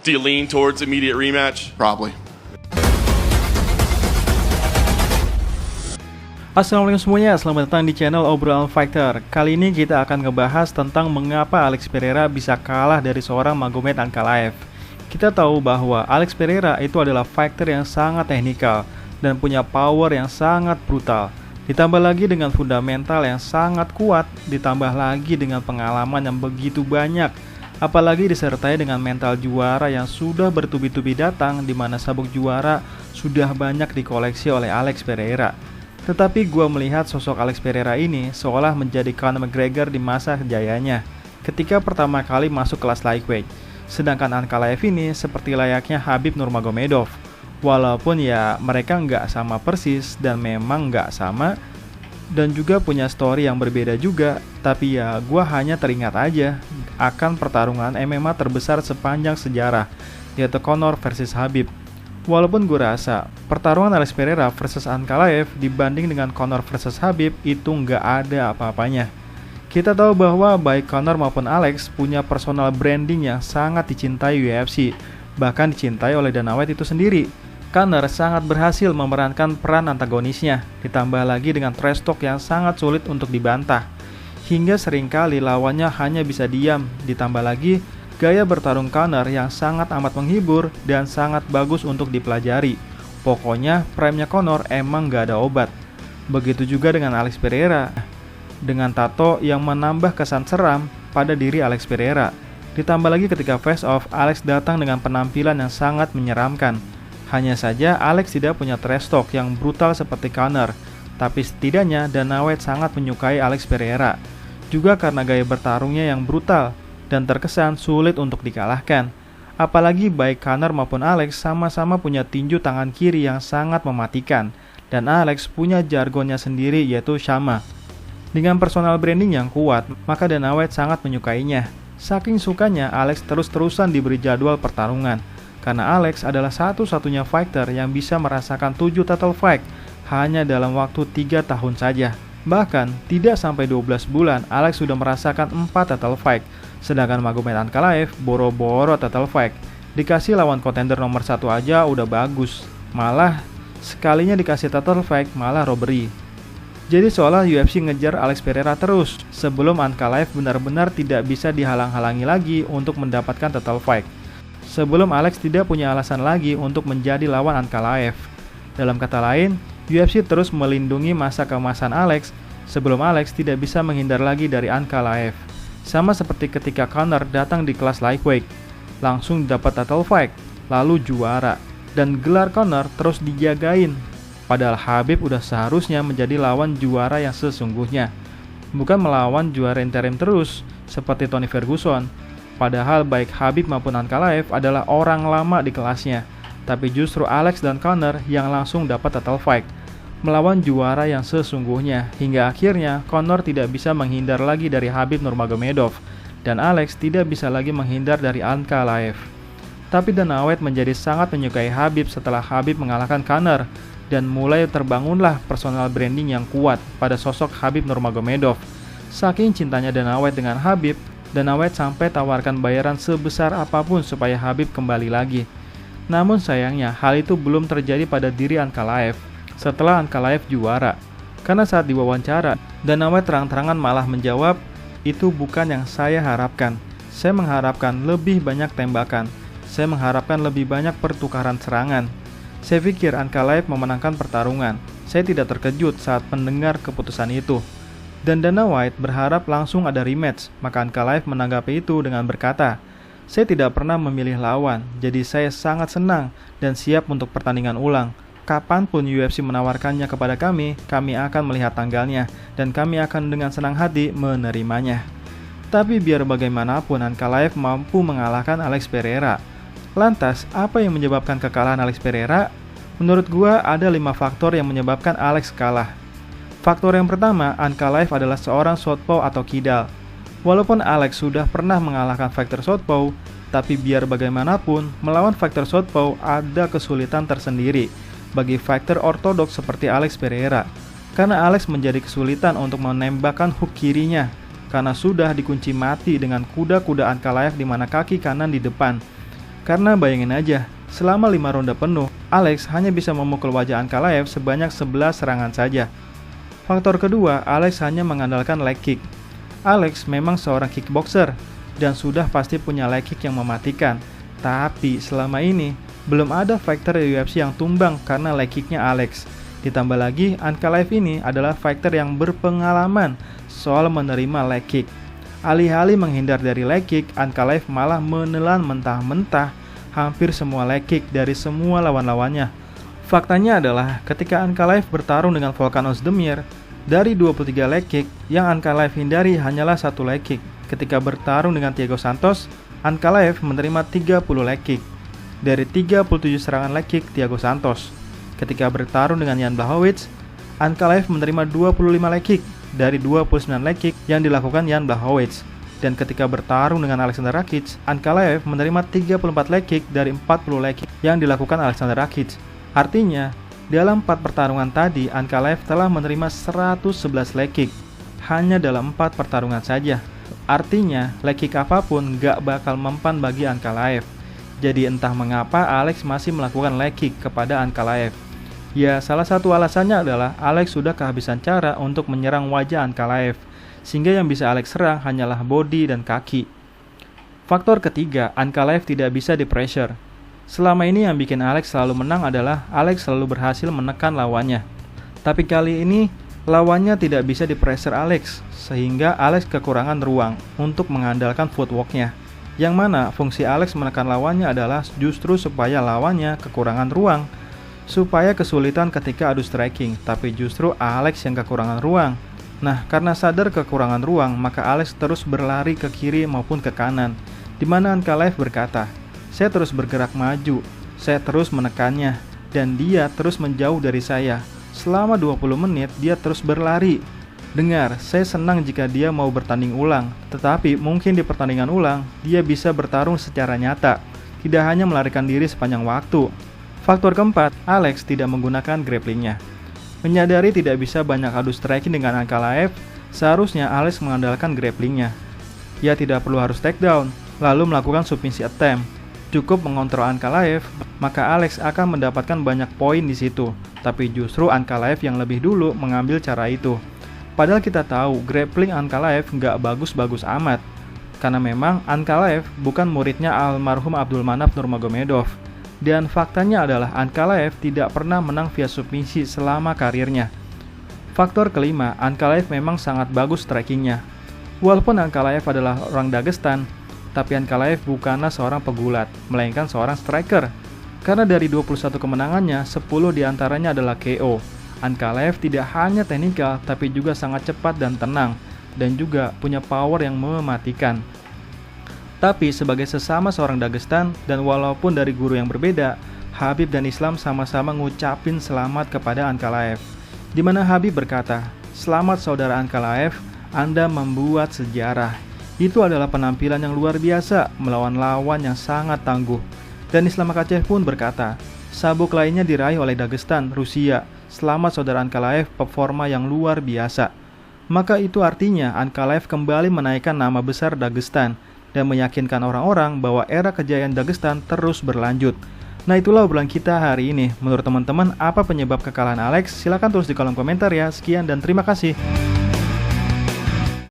Do you lean towards immediate rematch? Probably. Assalamualaikum semuanya, selamat datang di channel Obrolan Fighter. Kali ini kita akan ngebahas tentang mengapa Alex Pereira bisa kalah dari seorang Magomed Ankalaev. Kita tahu bahwa Alex Pereira itu adalah fighter yang sangat teknikal dan punya power yang sangat brutal. Ditambah lagi dengan fundamental yang sangat kuat, ditambah lagi dengan pengalaman yang begitu banyak. Apalagi disertai dengan mental juara yang sudah bertubi-tubi datang, di mana sabuk juara sudah banyak dikoleksi oleh Alex Pereira. Tetapi gue melihat sosok Alex Pereira ini seolah menjadi Conor McGregor di masa kejayanya ketika pertama kali masuk kelas lightweight. Sedangkan Ankalaev ini seperti layaknya Khabib Nurmagomedov. Walaupun ya mereka nggak sama persis dan memang nggak sama dan juga punya story yang berbeda juga. Tapi ya gue hanya teringat aja akan pertarungan MMA terbesar sepanjang sejarah, yaitu Conor versus Khabib. Walaupun gue rasa pertarungan Alex Pereira versus Ankalaev dibanding dengan Conor versus Khabib itu nggak ada apa-apanya. Kita tahu bahwa baik Conor maupun Alex punya personal branding yang sangat dicintai UFC, bahkan dicintai oleh Dana White itu sendiri. Conor sangat berhasil memerankan peran antagonisnya, ditambah lagi dengan trash talk yang sangat sulit untuk dibantah. Hingga seringkali lawannya hanya bisa diam, ditambah lagi gaya bertarung Conor yang sangat amat menghibur dan sangat bagus untuk dipelajari. Pokoknya prime-nya Conor emang gak ada obat. Begitu juga dengan Alex Pereira, dengan tato yang menambah kesan seram pada diri Alex Pereira. Ditambah lagi ketika face off, Alex datang dengan penampilan yang sangat menyeramkan. Hanya saja Alex tidak punya trash talk yang brutal seperti Conor, tapi setidaknya Dana White sangat menyukai Alex Pereira. Juga karena gaya bertarungnya yang brutal dan terkesan sulit untuk dikalahkan. Apalagi baik Conor maupun Alex sama-sama punya tinju tangan kiri yang sangat mematikan, dan Alex punya jargonnya sendiri yaitu Shama. Dengan personal branding yang kuat, maka Dana White sangat menyukainya. Saking sukanya, Alex terus-terusan diberi jadwal pertarungan, karena Alex adalah satu-satunya fighter yang bisa merasakan 7 title fight hanya dalam waktu 3 tahun saja. Bahkan, tidak sampai 12 bulan, Alex sudah merasakan 4 title fight. Sedangkan Magomed Ankalaev boro-boro title fight. Dikasih lawan kontender nomor 1 aja udah bagus. Malah, sekalinya dikasih title fight malah robbery. Jadi seolah UFC ngejar Alex Pereira terus, sebelum Ankalaev benar-benar tidak bisa dihalang-halangi lagi untuk mendapatkan title fight. Sebelum Alex tidak punya alasan lagi untuk menjadi lawan Ankalaev. Dalam kata lain, UFC terus melindungi masa keemasan Alex sebelum Alex tidak bisa menghindar lagi dari Ankalaev. Sama seperti ketika Conor datang di kelas lightweight, langsung dapat title fight, lalu juara, dan gelar Conor terus dijagain. Padahal Khabib udah seharusnya menjadi lawan juara yang sesungguhnya, bukan melawan juara interim terus seperti Tony Ferguson. Padahal baik Khabib maupun Ankalaev adalah orang lama di kelasnya, tapi justru Alex dan Conor yang langsung dapat title fight, melawan juara yang sesungguhnya, hingga akhirnya Conor tidak bisa menghindar lagi dari Khabib Nurmagomedov dan Alex tidak bisa lagi menghindar dari Ankalaev. Tapi Dana White menjadi sangat menyukai Khabib setelah Khabib mengalahkan Conor, dan mulai terbangunlah personal branding yang kuat pada sosok Khabib Nurmagomedov. Saking cintanya Dana White dengan Khabib, Dana White sampai tawarkan bayaran sebesar apapun supaya Khabib kembali lagi. Namun sayangnya hal itu belum terjadi pada diri Ankalaev setelah Ankalaev juara. Karena saat diwawancara, Dana White terang-terangan malah menjawab, "Itu bukan yang saya harapkan. Saya mengharapkan lebih banyak tembakan. Saya mengharapkan lebih banyak pertukaran serangan. Saya pikir Ankalaev memenangkan pertarungan. Saya tidak terkejut saat mendengar keputusan itu." Dan Dana White berharap langsung ada rematch. Maka Ankalaev menanggapi itu dengan berkata, "Saya tidak pernah memilih lawan, jadi saya sangat senang dan siap untuk pertandingan ulang. Kapanpun UFC menawarkannya kepada kami akan melihat tanggalnya, dan kami akan dengan senang hati menerimanya." Tapi biar bagaimanapun Ankalaev mampu mengalahkan Alex Pereira. Lantas, apa yang menyebabkan kekalahan Alex Pereira? Menurut gua ada 5 faktor yang menyebabkan Alex kalah. Faktor yang pertama, Ankalaev adalah seorang southpaw atau kidal. Walaupun Alex sudah pernah mengalahkan fighter southpaw, tapi biar bagaimanapun, melawan fighter southpaw ada kesulitan tersendiri bagi fighter ortodoks seperti Alex Pereira, karena Alex menjadi kesulitan untuk menembakkan hook kirinya karena sudah dikunci mati dengan kuda-kuda Ankalaev di mana kaki kanan di depan. Karena bayangin aja, selama 5 ronde penuh, Alex hanya bisa memukul wajah Ankalaev sebanyak 11 serangan saja. Faktor kedua, Alex hanya mengandalkan leg kick. Alex memang seorang kickboxer dan sudah pasti punya leg kick yang mematikan. Tapi selama ini, belum ada fighter di UFC yang tumbang karena leg kicknya Alex. Ditambah lagi, Ankalaev ini adalah fighter yang berpengalaman soal menerima leg kick. Alih-alih menghindar dari leg kick, Ankalaev malah menelan mentah-mentah hampir semua leg kick dari semua lawan-lawannya. Faktanya adalah ketika Ankalaev bertarung dengan Volkan Ozdemir, dari 23 leg kick yang Ankalaev hindari hanyalah 1 leg kick. Ketika bertarung dengan Thiago Santos, Ankalaev menerima 30 leg kick dari 37 serangan leg kick Thiago Santos. Ketika bertarung dengan Jan Blachowicz, Ankalaev menerima 25 leg kick dari 29 leg kick yang dilakukan Jan Blachowicz. Dan ketika bertarung dengan Alexander Rakic, Ankalaev menerima 34 leg kick dari 40 leg kick yang dilakukan Alexander Rakic. Artinya, dalam 4 pertarungan tadi, Ankalaev telah menerima 111 leg kick hanya dalam 4 pertarungan saja. Artinya, leg kick apapun gak bakal mempan bagi Ankalaev. Jadi entah mengapa Alex masih melakukan leg kick kepada Ankalaev. Ya, salah satu alasannya adalah Alex sudah kehabisan cara untuk menyerang wajah Ankalaev, sehingga yang bisa Alex serang hanyalah body dan kaki. Faktor ketiga, Ankalaev tidak bisa di-pressure. Selama ini yang bikin Alex selalu menang adalah Alex selalu berhasil menekan lawannya. Tapi kali ini, lawannya tidak bisa di-pressure Alex, sehingga Alex kekurangan ruang untuk mengandalkan footwork-nya. Yang mana fungsi Alex menekan lawannya adalah justru supaya lawannya kekurangan ruang, supaya kesulitan ketika adu striking, tapi justru Alex yang kekurangan ruang. Nah, karena sadar kekurangan ruang, maka Alex terus berlari ke kiri maupun ke kanan, di mana Ankalaev berkata, "Saya terus bergerak maju, saya terus menekannya, dan dia terus menjauh dari saya. Selama 20 menit, dia terus berlari. Dengar, saya senang jika dia mau bertanding ulang, tetapi mungkin di pertandingan ulang, dia bisa bertarung secara nyata, tidak hanya melarikan diri sepanjang waktu." Faktor keempat, Alex tidak menggunakan grapplingnya. Menyadari tidak bisa banyak adu striking dengan Ankalaev, seharusnya Alex mengandalkan grapplingnya. Ia tidak perlu harus takedown, lalu melakukan submission attempt. Cukup mengontrol Ankalaev, maka Alex akan mendapatkan banyak poin di situ. Tapi justru Ankalaev yang lebih dulu mengambil cara itu. Padahal kita tahu grappling Ankalaev nggak bagus-bagus amat. Karena memang Ankalaev bukan muridnya almarhum Abdulmanap Nurmagomedov. Dan faktanya adalah Ankalaev tidak pernah menang via submisi selama karirnya. Faktor kelima, Ankalaev memang sangat bagus strikingnya. Walaupun Ankalaev adalah orang Dagestan, tapi Ankalaev bukanlah seorang pegulat, melainkan seorang striker. Karena dari 21 kemenangannya, 10 diantaranya adalah KO. Ankalaev tidak hanya teknikal, tapi juga sangat cepat dan tenang, dan juga punya power yang mematikan. Tapi sebagai sesama seorang Dagestan, dan walaupun dari guru yang berbeda, Khabib dan Islam sama-sama ngucapin selamat kepada Ankalaev. Di mana Khabib berkata, "Selamat saudara Ankalaev, Anda membuat sejarah. Itu adalah penampilan yang luar biasa melawan lawan yang sangat tangguh." Dan Islam Makhachev pun berkata, "Sabuk lainnya diraih oleh Dagestan, Rusia. Selamat saudara Ankalaev, performa yang luar biasa." Maka itu artinya Ankalaev kembali menaikkan nama besar Dagestan dan meyakinkan orang-orang bahwa era kejayaan Dagestan terus berlanjut. Nah, itulah obrolan kita hari ini. Menurut teman-teman, apa penyebab kekalahan Alex? Silahkan tulis di kolom komentar ya. Sekian dan terima kasih.